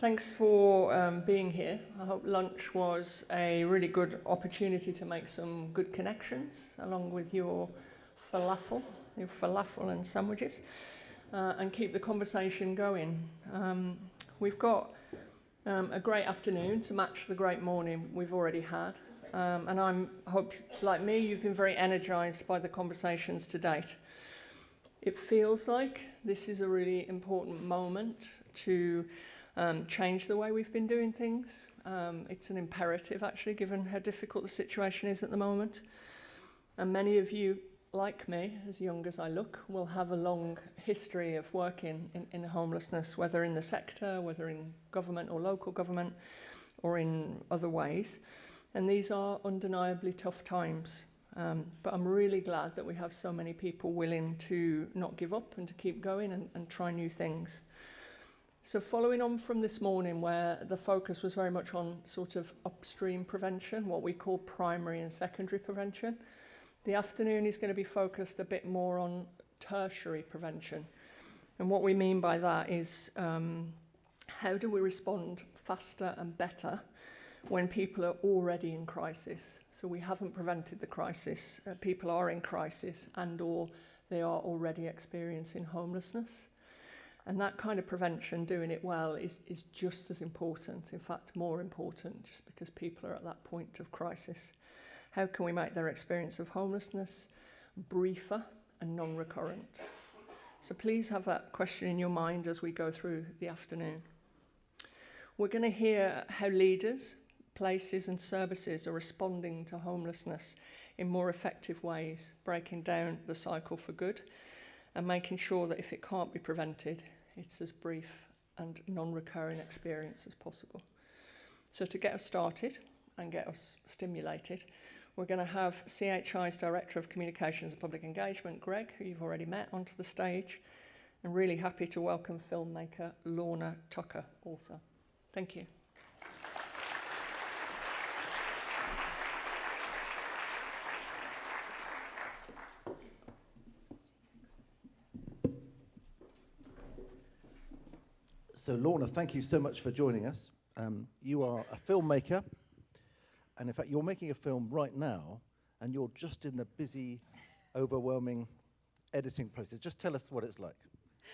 Thanks for being here. I hope lunch was a really good opportunity to make some good connections along with your falafel and sandwiches, and keep the conversation going. We've got a great afternoon to match the great morning we've already had, and I hope, like me, you've been very energized by the conversations to date. It feels like this is a really important moment to change the way we've been doing things. It's an imperative, actually, given how difficult the situation is at the moment. And many of you, like me, as young as I look, will have a long history of working in homelessness, whether in the sector, whether in government or local government, or in other ways. And these are undeniably tough times. But I'm really glad that we have so many people willing to not give up and to keep going and try new things. So following on from this morning, where the focus was very much on sort of upstream prevention, what we call primary and secondary prevention, the afternoon is going to be focused a bit more on tertiary prevention. And what we mean by that is how do we respond faster and better when people are already in crisis? So we haven't prevented the crisis. People are in crisis and or they are already experiencing homelessness. And that kind of prevention, doing it well, is just as important, in fact, more important, just because people are at that point of crisis. How can we make their experience of homelessness briefer and non-recurrent? So please have that question in your mind as we go through the afternoon. We're going to hear how leaders, places and services are responding to homelessness in more effective ways, breaking down the cycle for good and making sure that if it can't be prevented, it's as brief and non-recurring experience as possible. So to get us started and get us stimulated, we're going to have CHI's Director of Communications and Public Engagement, Greg, who you've already met, onto the stage, and really happy to welcome filmmaker Lorna Tucker also. Thank you. So Lorna, thank you so much for joining us. You are a filmmaker, and in fact you're making a film right now, and you're just in the busy, overwhelming editing process. Just tell us what it's like.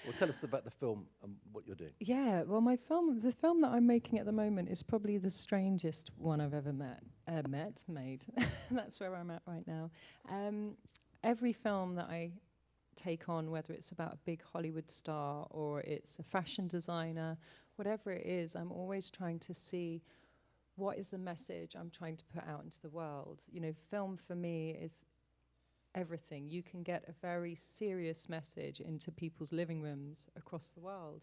Or tell us about the film and what you're doing. Yeah, well, the film that I'm making at the moment is probably the strangest one I've ever made. That's where I'm at right now. Every film that I take on, whether it's about a big Hollywood star or it's a fashion designer, whatever it is, I'm always trying to see what is the message I'm trying to put out into the world. You know, film for me is everything. You can get a very serious message into people's living rooms across the world.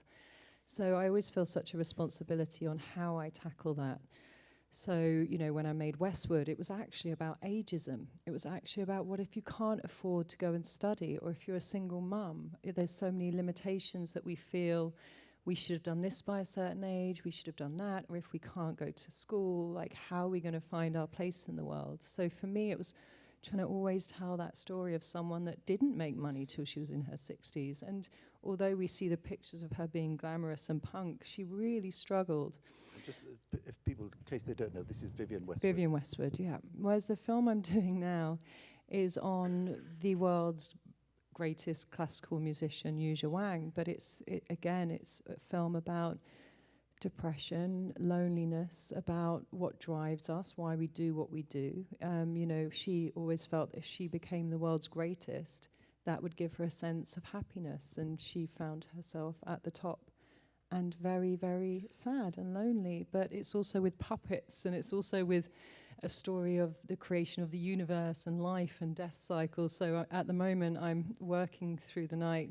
So I always feel such a responsibility on how I tackle that. So, you know, when I made Westwood, it was actually about ageism. It was actually about what if you can't afford to go and study, or if you're a single mum. There's so many limitations that we feel we should have done this by a certain age, we should have done that, or if we can't go to school, like how are we going to find our place in the world? So for me, it was trying to always tell that story of someone that didn't make money till she was in her 60s. And although we see the pictures of her being glamorous and punk, she really struggled. Just if people, in case they don't know, this is Vivienne Westwood. Vivienne Westwood, yeah. Whereas the film I'm doing now is on the world's greatest classical musician, Yu Zhuang, but it's a film about depression, loneliness, about what drives us, why we do what we do. You know, she always felt that if she became the world's greatest, that would give her a sense of happiness, and she found herself at the top and very, very sad and lonely. But it's also with puppets, and it's also with a story of the creation of the universe and life and death cycles. So at the moment, I'm working through the night,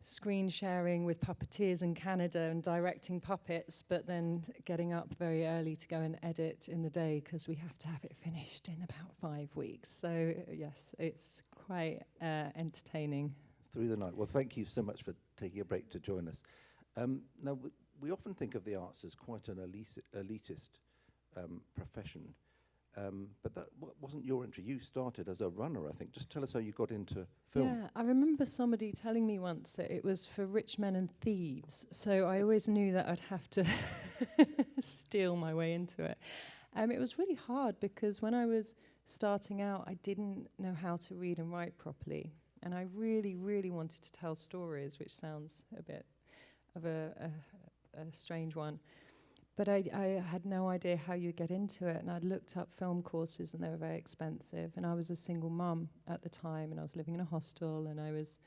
screen sharing with puppeteers in Canada and directing puppets, but then getting up very early to go and edit in the day because we have to have it finished in about 5 weeks. So yes, it's quite entertaining. Through the night. Well, thank you so much for taking a break to join us. Now, we often think of the arts as quite an elitist profession, But that wasn't your entry. You started as a runner, I think. Just tell us how you got into film. Yeah, I remember somebody telling me once that it was for rich men and thieves. So I always knew that I'd have to steal my way into it. It was really hard because when I was starting out, I didn't know how to read and write properly. And I really, really wanted to tell stories, which sounds a bit of a strange one. But I had no idea how you get into it, and I'd looked up film courses, and they were very expensive. And I was a single mum at the time, and I was living in a hostel, and I was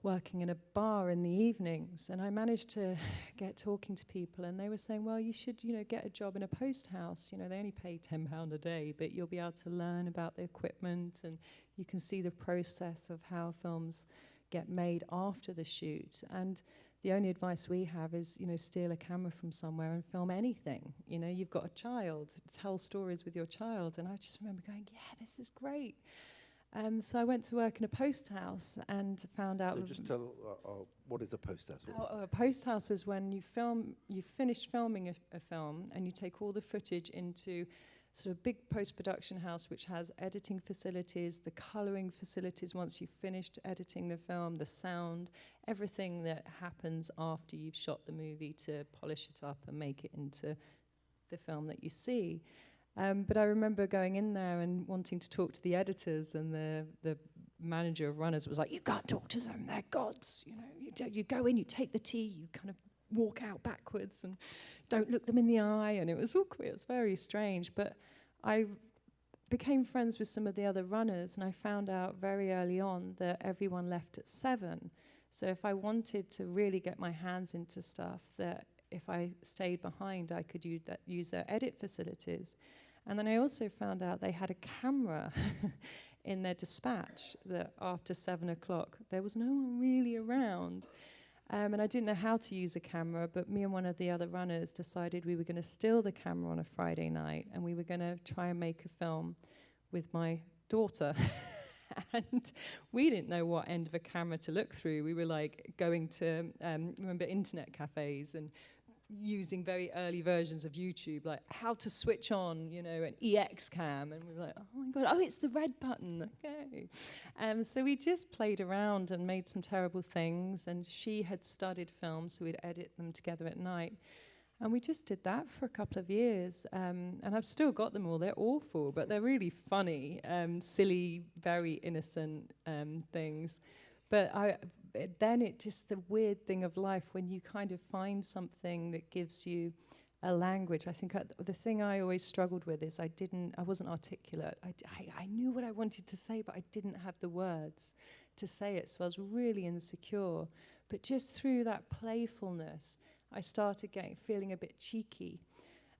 working in a bar in the evenings. And I managed to get talking to people, and they were saying, well, you should, get a job in a post house. They only pay £10 a day, but you'll be able to learn about the equipment, and you can see the process of how films get made after the shoot. And the only advice we have is, steal a camera from somewhere and film anything. You've got a child, tell stories with your child. And I just remember going, yeah, this is great. So I went to work in a post house and found out... So just tell, what is a post house? A post house is when you've finished filming a film and you take all the footage into sort of big post-production house which has editing facilities, the colouring facilities once you've finished editing the film, the sound, everything that happens after you've shot the movie to polish it up and make it into the film that you see. But I remember going in there and wanting to talk to the editors, and the manager of runners was like, you can't talk to them, they're gods. You go in, you take the tea, you kind of walk out backwards and don't look them in the eye, and it was awkward. It was very strange, but I became friends with some of the other runners, and I found out very early on that everyone left at 7. So if I wanted to really get my hands into stuff, that if I stayed behind, I could use their edit facilities. And then I also found out they had a camera in their dispatch that after 7 o'clock, there was no one really around. And I didn't know how to use a camera, but me and one of the other runners decided we were going to steal the camera on a Friday night, and we were going to try and make a film with my daughter. And we didn't know what end of a camera to look through. We were like going to, remember, internet cafes and using very early versions of YouTube, like how to switch on, an EX cam, and we were like, oh my God, it's the red button, okay. So we just played around and made some terrible things, and she had studied film, so we'd edit them together at night. And we just did that for a couple of years, and I've still got them all. They're awful, but they're really funny, silly, very innocent things. But then it just the weird thing of life when you kind of find something that gives you a language. I think the thing I always struggled with is I wasn't articulate. I knew what I wanted to say, but I didn't have the words to say it, so I was really insecure. But just through that playfulness, I started feeling a bit cheeky.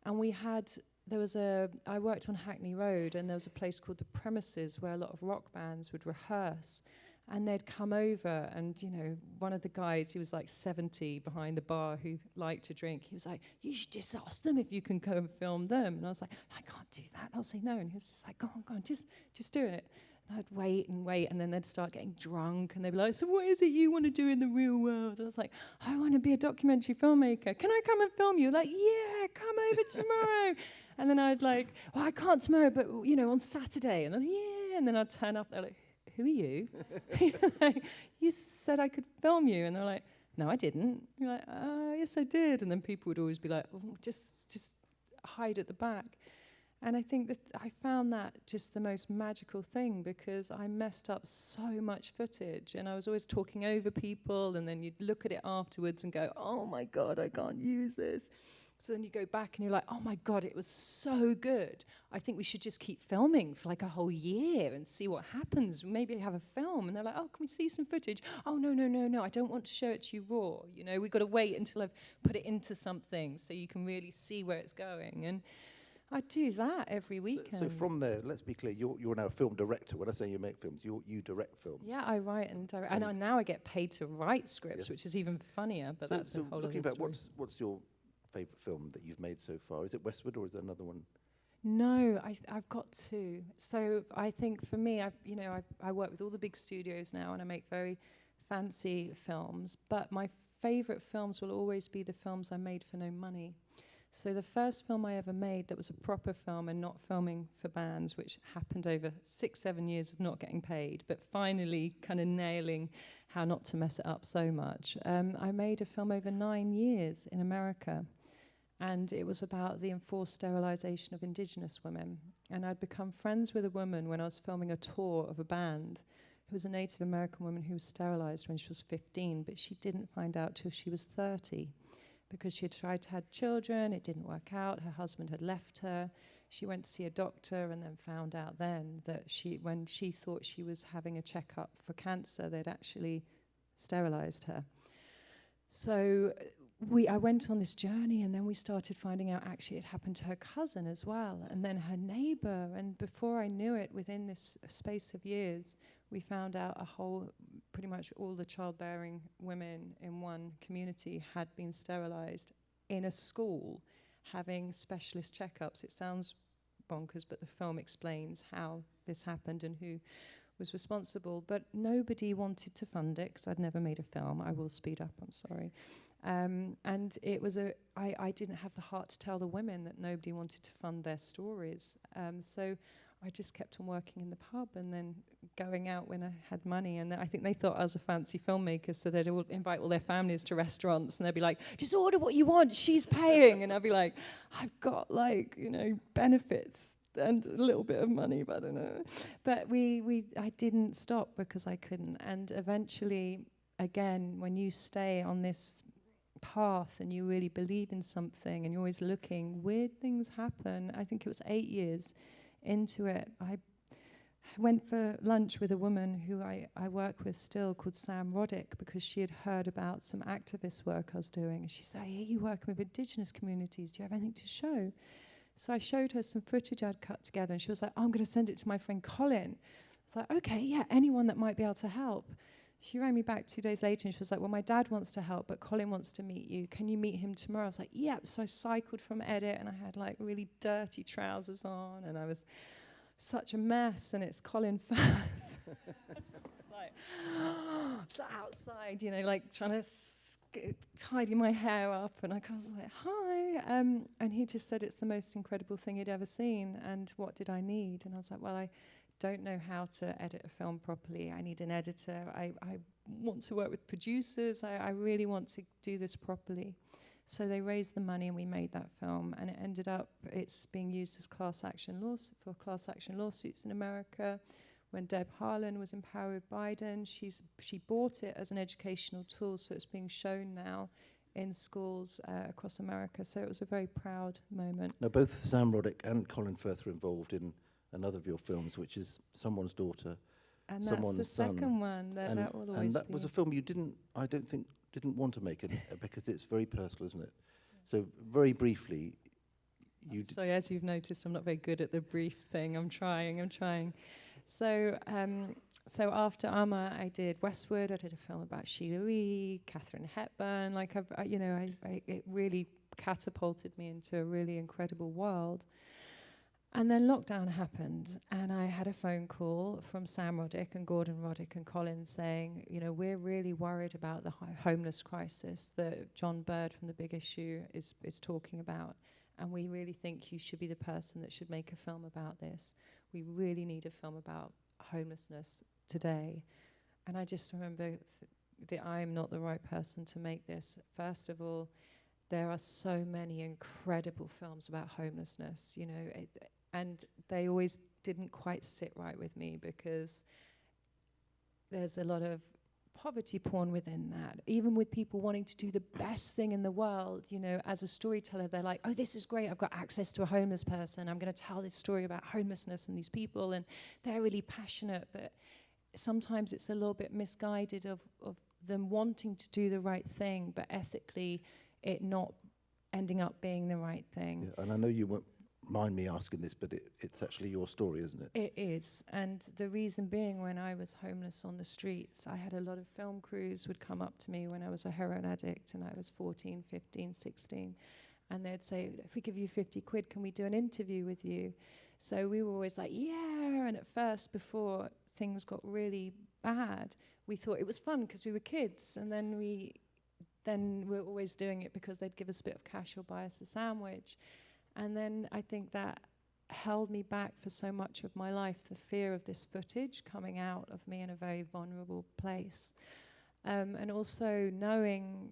And I worked on Hackney Road, and there was a place called The Premises where a lot of rock bands would rehearse. And they'd come over, and, one of the guys, he was like 70 behind the bar who liked to drink. He was like, you should just ask them if you can go and film them. And I was like, I can't do that. They'll say no. And he was just like, go on, just do it. And I'd wait, and then they'd start getting drunk, and they'd be like, so what is it you want to do in the real world? I was like, I want to be a documentary filmmaker. Can I come and film you? Like, yeah, come over tomorrow. And then I'd like, I can't tomorrow, but, on Saturday. And then, yeah. And then I'd turn up, they're like, who are you? Like, you said I could film you. And they're like, no, I didn't. You're like, yes, I did. And then people would always be like, just hide at the back. And I think that I found that just the most magical thing, because I messed up so much footage, and I was always talking over people, and then you'd look at it afterwards and go, oh my God, I can't use this. So then you go back and you're like, oh my God, it was so good. I think we should just keep filming for like a whole year and see what happens. Maybe have a film. And they're like, oh, can we see some footage? Oh, no. I don't want to show it to you raw. We've got to wait until I've put it into something so you can really see where it's going. And I do that every weekend. So from there, let's be clear, you're now a film director. When I say you make films, you direct films. Yeah, I write and direct. And now I get paid to write scripts, yes, which is even funnier, but that's a whole other story. Looking back, what's your favourite film that you've made so far? Is it Westwood, or is there another one? No, I've got two. So I think for me, I work with all the big studios now, and I make very fancy films, but my favourite films will always be the films I made for no money. So the first film I ever made that was a proper film and not filming for bands, which happened over 6-7 years of not getting paid, but finally kind of nailing how not to mess it up so much. I made a film over 9 years in America, and it was about the enforced sterilization of indigenous women. And I'd become friends with a woman when I was filming a tour of a band who was a Native American woman who was sterilized when she was 15, but she didn't find out till she was 30. Because she had tried to have children, it didn't work out, her husband had left her. She went to see a doctor and then found out then that when she thought she was having a checkup for cancer, they'd actually sterilized her. So I went on this journey, and then we started finding out actually it happened to her cousin as well, and then her neighbor. And before I knew it, within this space of years, we found out pretty much all the childbearing women in one community had been sterilized in a school, having specialist checkups. It sounds bonkers, but the film explains how this happened and who was responsible. But nobody wanted to fund it, because I'd never made a film. I will speed up, I'm sorry. And it was I didn't have the heart to tell the women that nobody wanted to fund their stories. So I just kept on working in the pub and then going out when I had money. And I think they thought I was a fancy filmmaker, so they'd all invite all their families to restaurants, and they'd be like, just order what you want, she's paying. And I'd be like, I've got benefits and a little bit of money, but I don't know. But I didn't stop because I couldn't. And eventually, again, when you stay on this path and you really believe in something and you're always looking, weird things happen. I think it was 8 years into it, I went for lunch with a woman who I work with still, called Sam Roddick, because she had heard about some activist work I was doing. And she said, I hear you working with indigenous communities. Do you have anything to show? So I showed her some footage I'd cut together, and she was like, I'm going to send it to my friend Colin. I was like, okay, yeah, anyone that might be able to help. She rang me back 2 days later, and she was like, well, my dad wants to help, but Colin wants to meet you. Can you meet him tomorrow? I was like, yep. So I cycled from edit, and I had really dirty trousers on, and I was such a mess, and it's Colin Firth. It's like outside, trying to tidy my hair up, and I was like, hi. And he just said it's the most incredible thing he'd ever seen, and what did I need? And I was like, well, I don't know how to edit a film properly. I need an editor. I want to work with producers. I really want to do this properly. So they raised the money, and we made that film, and it ended up, it's being used as class action lawsuits in America. When Deb Haaland was in power with Biden, she bought it as an educational tool, so it's being shown now in schools across America. So it was a very proud moment. Now, both Sam Roddick and Colin Firth are involved in another of your films, which is Someone's Daughter, And Someone's that's the Son. second one. That will always and that be. was a film you didn't want to make it because it's very personal, isn't it? So very briefly, So as you've noticed, I'm not very good at the brief thing. I'm trying. So after Amma, I did Westwood. I did a film about Sheila E., Katharine Hepburn. It really catapulted me into a really incredible world. And then lockdown happened, and I had a phone call from Sam Roddick and Gordon Roddick and Colin saying, we're really worried about the homeless crisis that John Bird from The Big Issue is talking about, and we really think you should be the person that should make a film about this. We really need a film about homelessness today. And I just remember that I'm not the right person to make this. First of all, there are so many incredible films about homelessness, and they always didn't quite sit right with me, because there's a lot of poverty porn within that. Even with people wanting to do the best thing in the world, as a storyteller, they're like, oh, this is great, I've got access to a homeless person, I'm going to tell this story about homelessness and these people, and they're really passionate, but sometimes it's a little bit misguided of them wanting to do the right thing, but ethically it not ending up being the right thing. Yeah, and I know you won't mind me asking this, but it's actually your story, isn't it? It is, and the reason being, when I was homeless on the streets, I had a lot of film crews would come up to me when I was a heroin addict and I was 14, 15, 16, and they'd say, if we give you 50 quid, can we do an interview with you? So we were always like, yeah, and at first, before things got really bad, we thought it was fun because we were kids, and then we then we're always doing it because they'd give us a bit of cash or buy us a sandwich. And then I think that held me back for so much of my life, the fear of this footage coming out of me in a very vulnerable place. And also knowing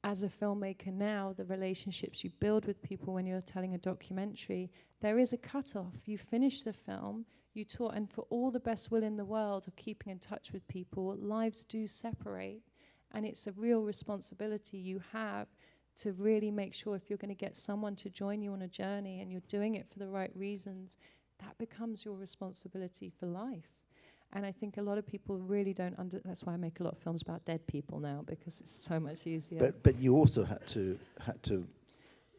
as a filmmaker now, the relationships you build with people when you're telling a documentary, there is a cutoff. You finish the film, you talk, and for all the best will in the world of keeping in touch with people, lives do separate. And it's a real responsibility you have to really make sure if you're going to get someone to join you on a journey and you're doing it for the right reasons, that becomes your responsibility for life. And I think a lot of people really don't that's why I make a lot of films about dead people now, because it's so much easier. But you also had to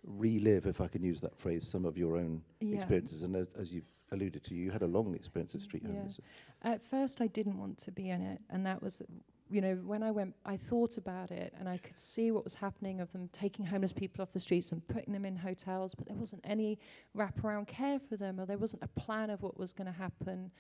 relive, if I can use that phrase, some of your own experiences. And as you've alluded to, you had a long experience of street homelessness. At first I didn't want to be in it, and that was, when I went, I thought about it, and I could see what was happening of them taking homeless people off the streets and putting them in hotels, but there wasn't any wraparound care for them, or there wasn't a plan of what was going to happen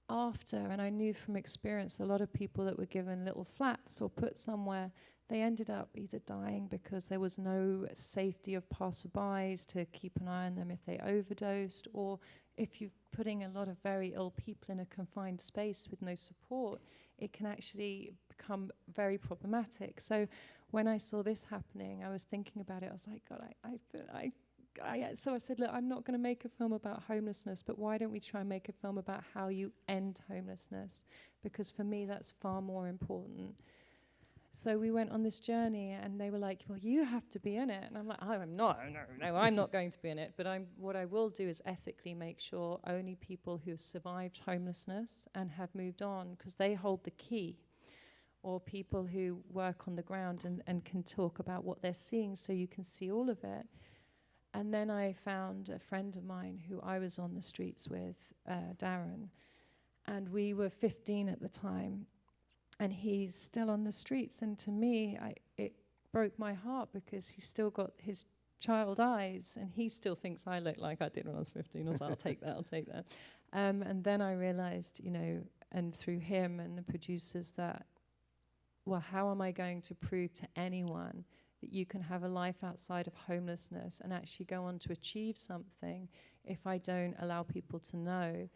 after. And I knew from experience a lot of people that were given little flats or put somewhere, they ended up either dying because there was no safety of passerbys to keep an eye on them if they overdosed, or if you're putting a lot of very ill people in a confined space with no support, it can actually become very problematic. So when I saw this happening, I was thinking about it. I was like, God, so I said, look, I'm not going to make a film about homelessness, but why don't we try and make a film about how you end homelessness? Because for me, that's far more important. So we went on this journey, and they were like, well, you have to be in it. And I'm like, I'm not, no, I'm not going to be in it. But what I will do is ethically make sure only people who have survived homelessness and have moved on, because they hold the key, or people who work on the ground and can talk about what they're seeing so you can see all of it. And then I found a friend of mine who I was on the streets with, Darren, and we were 15 at the time, and he's still on the streets. And to me, it broke my heart, because he's still got his child eyes, and he still thinks I look like I did when I was 15. I was like, I'll take that. And then I realized, and through him and the producers, that, well, how am I going to prove to anyone that you can have a life outside of homelessness and actually go on to achieve something if I don't allow people to know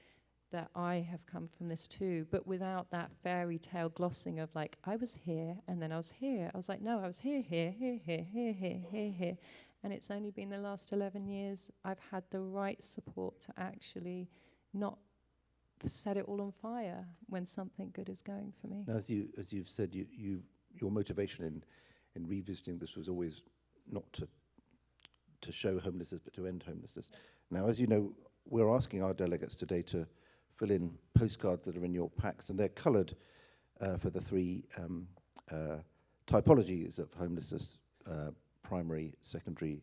that I have come from this too, but without that fairy tale glossing of like, I was here and then I was here. I was like, no, I was here. And it's only been the last 11 years I've had the right support to actually not set it all on fire when something good is going for me. Now, as you've said, your motivation in revisiting this was always not to show homelessness, but to end homelessness. Now, as you know, we're asking our delegates today to fill in postcards that are in your packs, and they're coloured for the three typologies of homelessness: primary, secondary,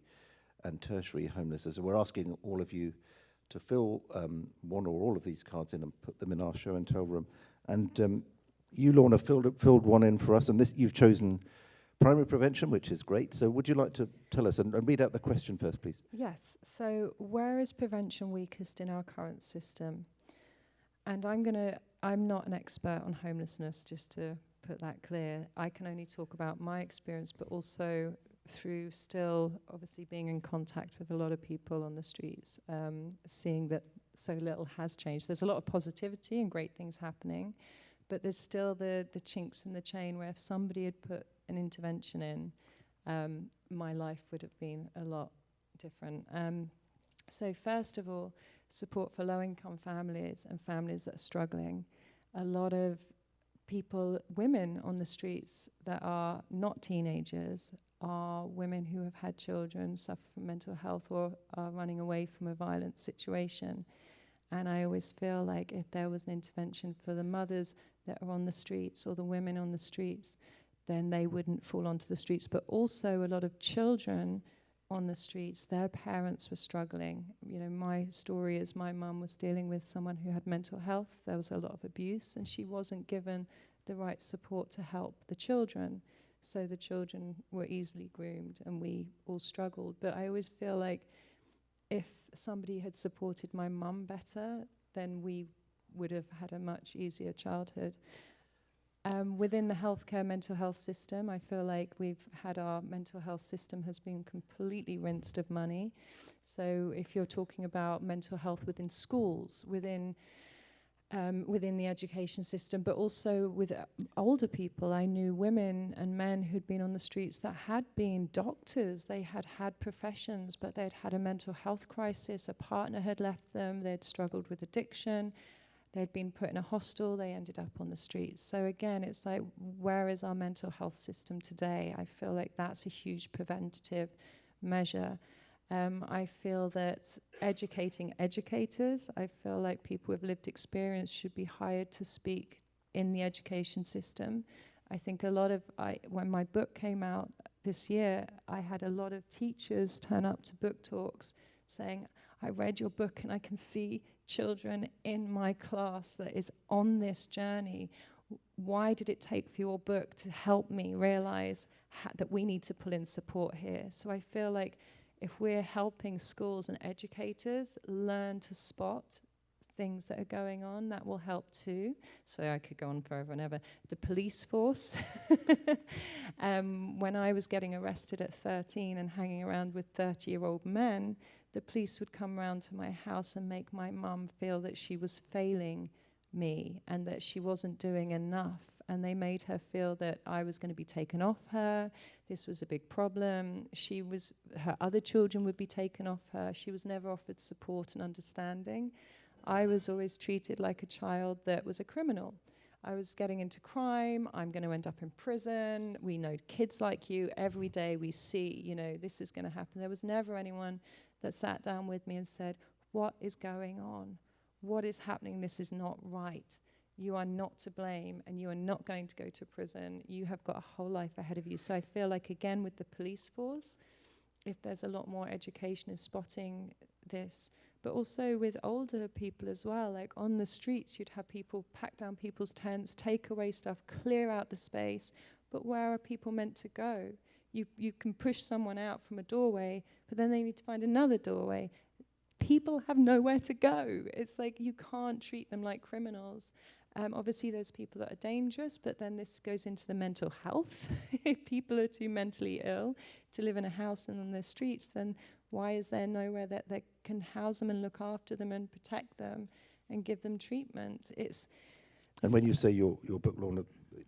and tertiary homelessness. And we're asking all of you to fill one or all of these cards in and put them in our show and tell room. And you, Lorna, filled one in for us, and this you've chosen primary prevention, which is great. So would you like to tell us, and read out the question first, please? Yes. So where is prevention weakest in our current system? And I'm not an expert on homelessness, just to put that clear. I can only talk about my experience, but also through still obviously being in contact with a lot of people on the streets, seeing that so little has changed. There's a lot of positivity and great things happening, but there's still the chinks in the chain where if somebody had put an intervention in, my life would have been a lot different. So first of all, support for low-income families and families that are struggling. A lot of people, women on the streets that are not teenagers, are women who have had children, suffer from mental health, or are running away from a violent situation. And I always feel like if there was an intervention for the mothers that are on the streets or the women on the streets, then they wouldn't fall onto the streets. But also a lot of children on the streets, their parents were struggling. My story is my mum was dealing with someone who had mental health. There was a lot of abuse, and she wasn't given the right support to help the children. So the children were easily groomed, and we all struggled. But I always feel like if somebody had supported my mum better, then we would have had a much easier childhood. Within the healthcare mental health system, I feel like our mental health system has been completely rinsed of money. So if you're talking about mental health within schools, within the education system, but also with older people. I knew women and men who'd been on the streets that had been doctors. They had had professions, but they'd had a mental health crisis. A partner had left them. They'd struggled with addiction. They'd been put in a hostel. They ended up on the streets. So again, it's like, where is our mental health system today? I feel like that's a huge preventative measure. I feel that educating educators, I feel like people with lived experience should be hired to speak in the education system. I think when my book came out this year, I had a lot of teachers turn up to book talks saying, I read your book and I can see children in my class that is on this journey. Why did it take for your book to help me realize that we need to pull in support here? So I feel like if we're helping schools and educators learn to spot things that are going on, that will help too. So I could go on forever and ever. The police force. When I was getting arrested at 13 and hanging around with 30-year-old men, the police would come round to my house and make my mum feel that she was failing me and that she wasn't doing enough. And they made her feel that I was going to be taken off her. This was a big problem. Her other children would be taken off her. She was never offered support and understanding. I was always treated like a child that was a criminal. I was getting into crime. I'm going to end up in prison. We know kids like you. Every day we see, this is going to happen. There was never anyone that sat down with me and said, what is going on? What is happening? This is not right. You are not to blame and you are not going to go to prison. You have got a whole life ahead of you. So I feel like, again, with the police force, if there's a lot more education in spotting this, but also with older people as well, like on the streets, you'd have people pack down people's tents, take away stuff, clear out the space. But where are people meant to go? You can push someone out from a doorway, but then they need to find another doorway. People have nowhere to go. It's like you can't treat them like criminals. Obviously, there's people that are dangerous, but then this goes into the mental health. If people are too mentally ill to live in a house and on the streets, then why is there nowhere that can house them and look after them and protect them and give them treatment? And when you say your book, Lorna,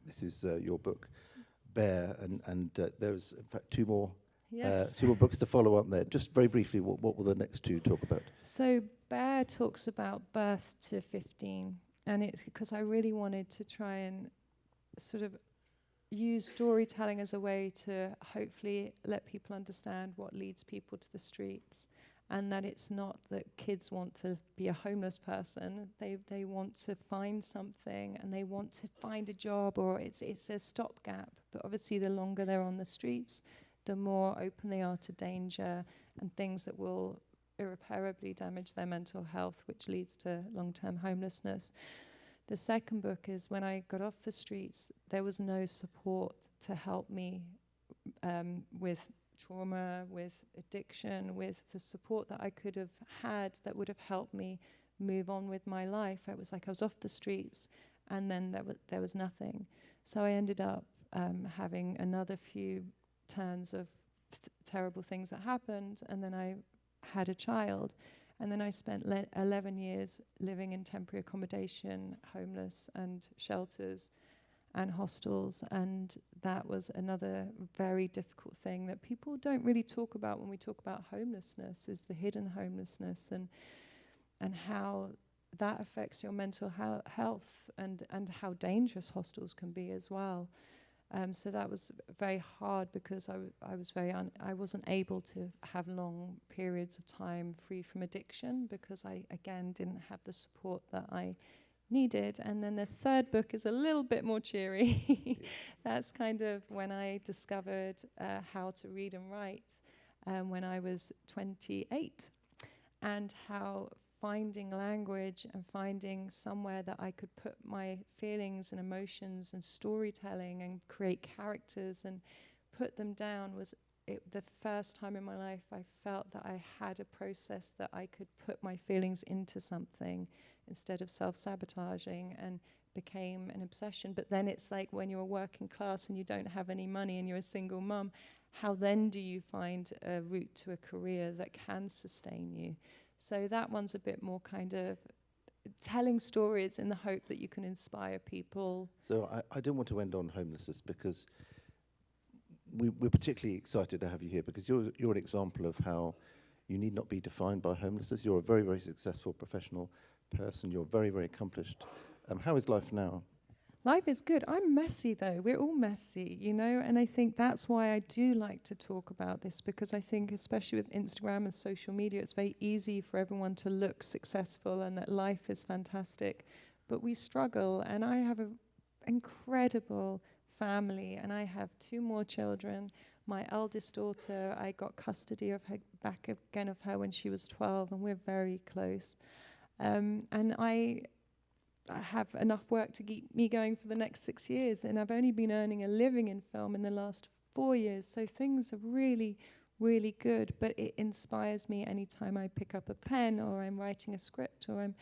this is your book, Bear, and there's in fact two more books to follow on there. Just very briefly, what will the next two talk about? So Bear talks about birth to 15. And it's because I really wanted to try and sort of use storytelling as a way to hopefully let people understand what leads people to the streets, and that it's not that kids want to be a homeless person. They want to find something and they want to find a job, or it's a stopgap. But obviously the longer they're on the streets, the more open they are to danger and things that will irreparably damage their mental health, which leads to long-term homelessness. The second book is when I got off the streets, there was no support to help me with trauma, with addiction, with the support that I could have had that would have helped me move on with my life. It was like I was off the streets and then there was nothing. So I ended up having another few turns of terrible things that happened, and then I had a child, and then I spent 11 years living in temporary accommodation, homeless, and shelters and hostels, and that was another very difficult thing that people don't really talk about when we talk about homelessness, is the hidden homelessness and how that affects your mental health and how dangerous hostels can be as well. So that was very hard because I wasn't able to have long periods of time free from addiction because I, again, didn't have the support that I needed. And then the third book is a little bit more cheery. That's kind of when I discovered how to read and write when I was 28, and how finding language and finding somewhere that I could put my feelings and emotions and storytelling and create characters and put them down was the first time in my life I felt that I had a process that I could put my feelings into something instead of self-sabotaging and became an obsession. But then it's like when you're working class and you don't have any money and you're a single mum, how then do you find a route to a career that can sustain you? So that one's a bit more kind of telling stories in the hope that you can inspire people. So I don't want to end on homelessness, because we're particularly excited to have you here, because you're an example of how you need not be defined by homelessness. You're a very, very successful professional person. You're very, very accomplished. How is life now? Life is good. I'm messy, though. We're all messy, you know, and I think that's why I do like to talk about this, because I think, especially with Instagram and social media, it's very easy for everyone to look successful and that life is fantastic, but we struggle. And I have an incredible family, and I have 2 more children. My eldest daughter, I got custody of her back again of her when she was 12, and we're very close. And I have enough work to keep me going for the next 6 years, and I've only been earning a living in film in the last 4 years, so things are really, really good. But it inspires me anytime I pick up a pen, or I'm writing a script, or I'm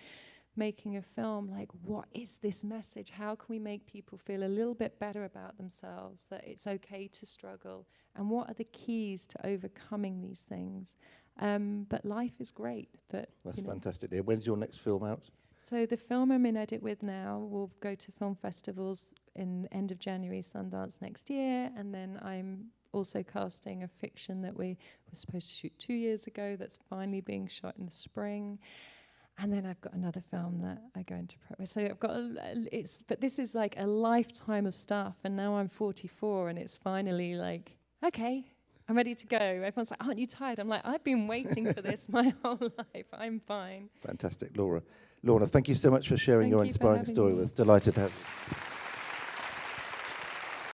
making a film. Like, what is this message? How can we make people feel a little bit better about themselves, that it's okay to struggle, and what are the keys to overcoming these things? But life is great. But that's fantastic. When's your next film out? So the film I'm in edit with now will go to film festivals in end of January, Sundance next year, and then I'm also casting a fiction that we were supposed to shoot 2 years ago that's finally being shot in the spring. And then I've got another film that I go into prep. So I've got but this is like a lifetime of stuff, and now I'm 44, and it's finally like, okay, I'm ready to go. Everyone's like, aren't you tired? I'm like, I've been waiting for this my whole life. I'm fine. Fantastic, Laura. Lorna, thank you so much for sharing your inspiring story with us. Delighted to have you.